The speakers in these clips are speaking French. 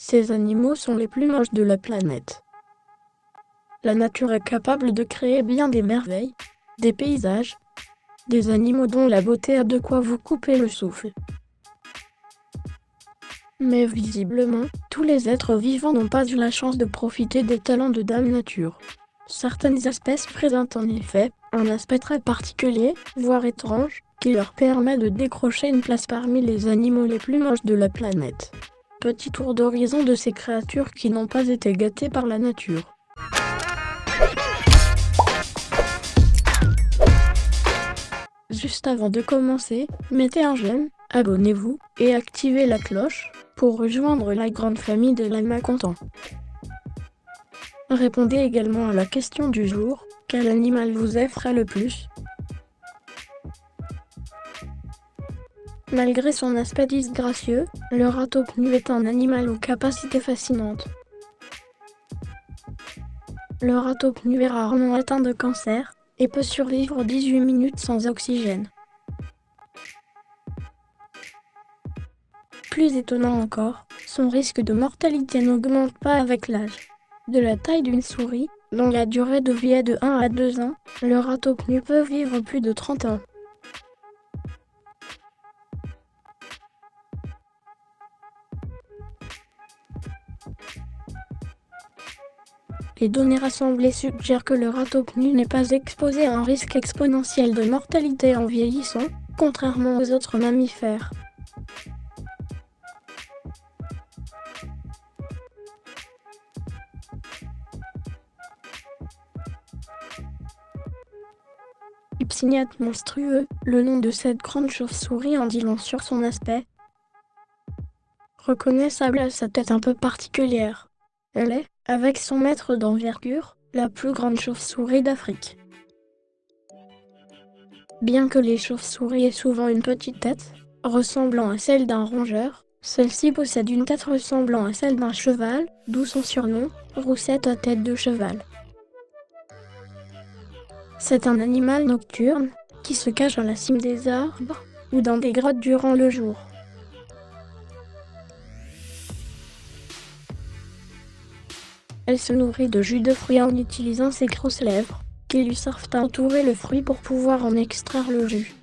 Ces animaux sont les plus moches de la planète. La nature est capable de créer bien des merveilles, des paysages, des animaux dont la beauté a de quoi vous couper le souffle. Mais visiblement, tous les êtres vivants n'ont pas eu la chance de profiter des talents de Dame Nature. Certaines espèces présentent en effet un aspect très particulier, voire étrange, qui leur permet de décrocher une place parmi les animaux les plus moches de la planète. Petit tour d'horizon de ces créatures qui n'ont pas été gâtées par la nature. Juste avant de commencer, mettez un j'aime, abonnez-vous et activez la cloche pour rejoindre la grande famille de Lama Content. Répondez également à la question du jour, quel animal vous effraie le plus? Malgré son aspect disgracieux, le ratopnu est un animal aux capacités fascinantes. Le ratopnu est rarement atteint de cancer et peut survivre 18 minutes sans oxygène. Plus étonnant encore, son risque de mortalité n'augmente pas avec l'âge. De la taille d'une souris, dont la durée de vie est de 1 à 2 ans, le ratopnu peut vivre plus de 30 ans. Les données rassemblées suggèrent que le ratopnu n'est pas exposé à un risque exponentiel de mortalité en vieillissant, contrairement aux autres mammifères. Hypsignate monstrueux, le nom de cette grande chauve-souris en dit long sur son aspect. Reconnaissable à sa tête un peu particulière. Elle est, avec son mètre d'envergure, la plus grande chauve-souris d'Afrique. Bien que les chauves-souris aient souvent une petite tête, ressemblant à celle d'un rongeur, celle-ci possède une tête ressemblant à celle d'un cheval, d'où son surnom, roussette à tête de cheval. C'est un animal nocturne, qui se cache à la cime des arbres, ou dans des grottes durant le jour. Elle se nourrit de jus de fruits en utilisant ses grosses lèvres, qui lui servent à entourer le fruit pour pouvoir en extraire le jus.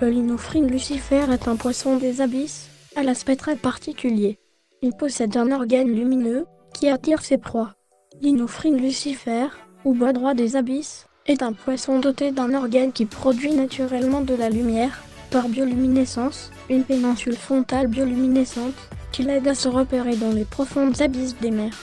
Le Linophryne lucifère est un poisson des abysses, à l'aspect très particulier. Il possède un organe lumineux, qui attire ses proies. Linophryne lucifère, ou bois droit des abysses, est un poisson doté d'un organe qui produit naturellement de la lumière, par bioluminescence, une péninsule frontale bioluminescente, qui l'aide à se repérer dans les profondes abysses des mers.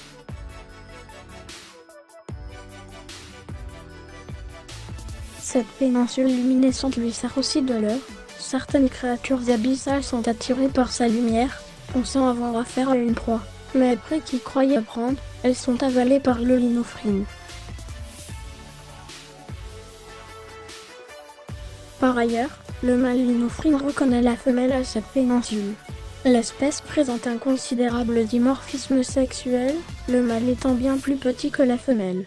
Cette péninsule luminescente lui sert aussi de leurre. Certaines créatures abyssales sont attirées par sa lumière, pensant avoir affaire à une proie. Mais après qu'ils croyaient prendre, elles sont avalées par le Linophryne. Par ailleurs, le mâle Linophryne reconnaît la femelle à cette péninsule. L'espèce présente un considérable dimorphisme sexuel, le mâle étant bien plus petit que la femelle.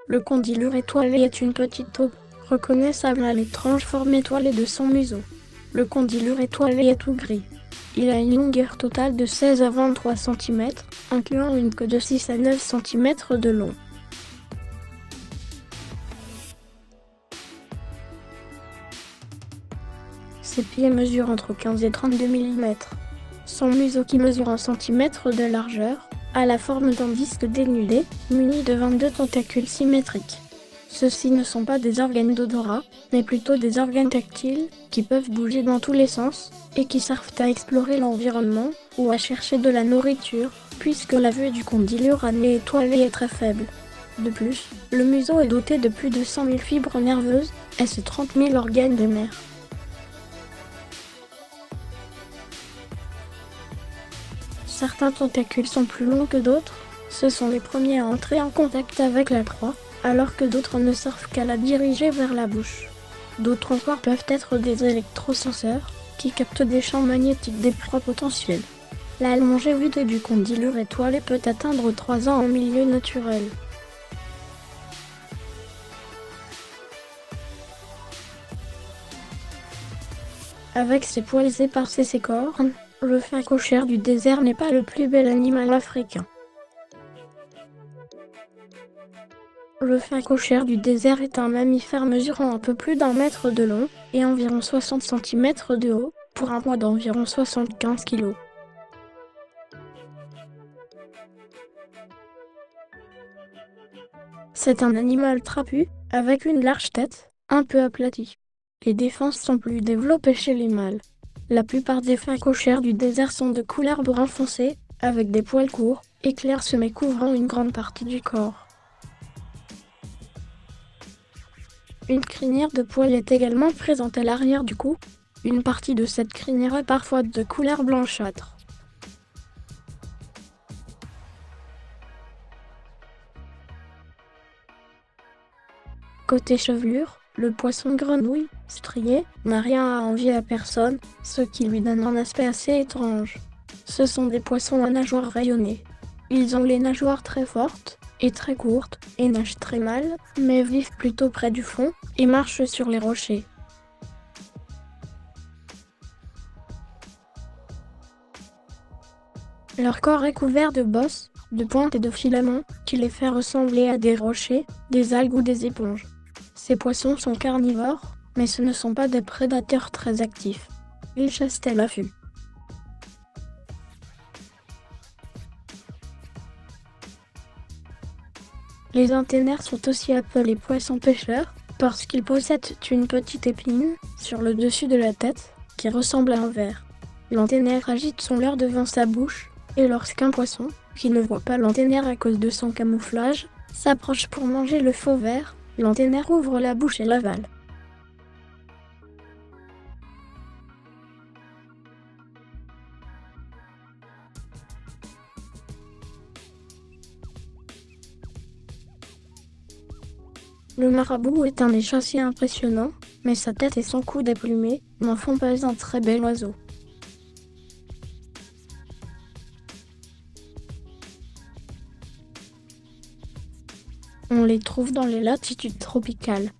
Le condylure étoilé est une petite taupe, reconnaissable à l'étrange forme étoilée de son museau. Le condylure étoilé est tout gris. Il a une longueur totale de 16 à 23 cm, incluant une queue de 6 à 9 cm de long. Ses pieds mesurent entre 15 et 32 mm. Son museau qui mesure 1 cm de largeur, a la forme d'un disque dénudé, muni de 22 tentacules symétriques. Ceux-ci ne sont pas des organes d'odorat, mais plutôt des organes tactiles, qui peuvent bouger dans tous les sens, et qui servent à explorer l'environnement, ou à chercher de la nourriture, puisque la vue du condylure à nez étoilé est très faible. De plus, le museau est doté de plus de 100 000 fibres nerveuses, et ses 30 000 organes de mer. Certains tentacules sont plus longs que d'autres, ce sont les premiers à entrer en contact avec la proie, alors que d'autres ne servent qu'à la diriger vers la bouche. D'autres encore peuvent être des électrosenseurs, qui captent des champs magnétiques des proies potentielles. La longévité du condylure étoilé peut atteindre 3 ans en milieu naturel. Avec ses poils épars et ses cornes, le phacochère du désert n'est pas le plus bel animal africain. Le phacochère du désert est un mammifère mesurant un peu plus d'1 mètre de long et environ 60 cm de haut, pour un poids d'environ 75 kg. C'est un animal trapu, avec une large tête, un peu aplatie. Les défenses sont plus développées chez les mâles. La plupart des phacochères du désert sont de couleur brun foncé, avec des poils courts et clairsemés couvrant une grande partie du corps. Une crinière de poils est également présente à l'arrière du cou. Une partie de cette crinière est parfois de couleur blanchâtre. Côté chevelure, le poisson grenouille, strié, n'a rien à envier à personne, ce qui lui donne un aspect assez étrange. Ce sont des poissons à nageoires rayonnées. Ils ont les nageoires très fortes et très courtes, et nagent très mal, mais vivent plutôt près du fond, et marchent sur les rochers. Leur corps est couvert de bosses, de pointes et de filaments, qui les fait ressembler à des rochers, des algues ou des éponges. Ces poissons sont carnivores, mais ce ne sont pas des prédateurs très actifs. Ils chassent à l'affût. Les antennaires sont aussi appelés poissons pêcheurs, parce qu'ils possèdent une petite épine, sur le dessus de la tête, qui ressemble à un verre. L'antennaire agite son leurre devant sa bouche, et lorsqu'un poisson, qui ne voit pas l'antennaire à cause de son camouflage, s'approche pour manger le faux verre, l'antennaire ouvre la bouche et l'avale. Le marabout est un échassier impressionnant, mais sa tête et son cou déplumé n'en font pas un très bel oiseau. On les trouve dans les latitudes tropicales.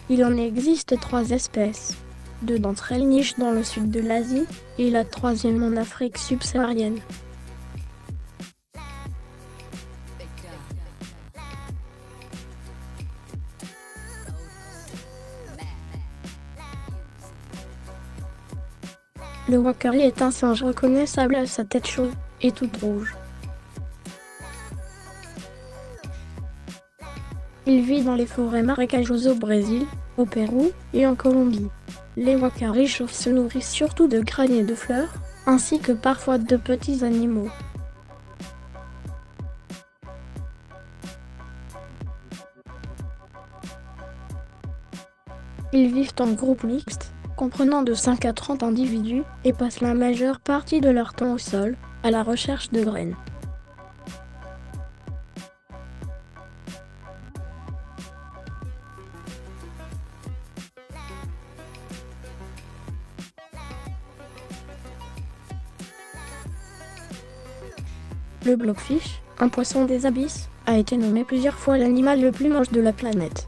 Il en existe 3 espèces. 2 d'entre elles nichent dans le sud de l'Asie, et la 3e en Afrique subsaharienne. Le wakari est un singe reconnaissable à sa tête chauve et toute rouge. Il vit dans les forêts marécageuses au Brésil, au Pérou et en Colombie. Les wakaris chauves se nourrissent surtout de graines et de fleurs, ainsi que parfois de petits animaux. Ils vivent en groupe mixte, comprenant de 5 à 30 individus, et passent la majeure partie de leur temps au sol, à la recherche de graines. Le blobfish, un poisson des abysses, a été nommé plusieurs fois l'animal le plus moche de la planète.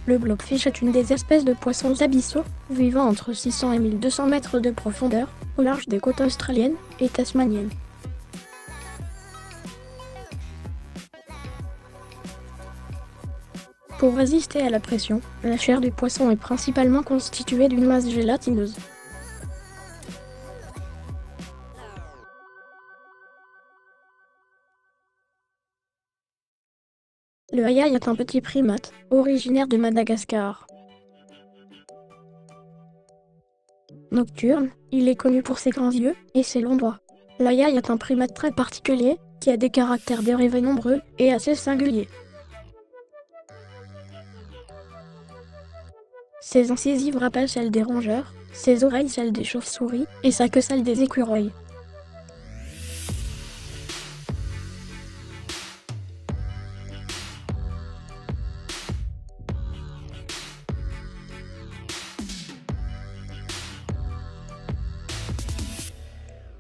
Le blobfish est une des espèces de poissons abyssaux, vivant entre 600 et 1200 mètres de profondeur, au large des côtes australiennes et tasmaniennes. Pour résister à la pression, la chair du poisson est principalement constituée d'une masse gélatineuse. Le hayaï est un petit primate, originaire de Madagascar. Nocturne, il est connu pour ses grands yeux et ses longs doigts. L'hayaï est un primate très particulier, qui a des caractères dérivés nombreux et assez singuliers. Ses incisives rappellent celles des rongeurs, ses oreilles celles des chauves-souris et sa queue celle des écureuils.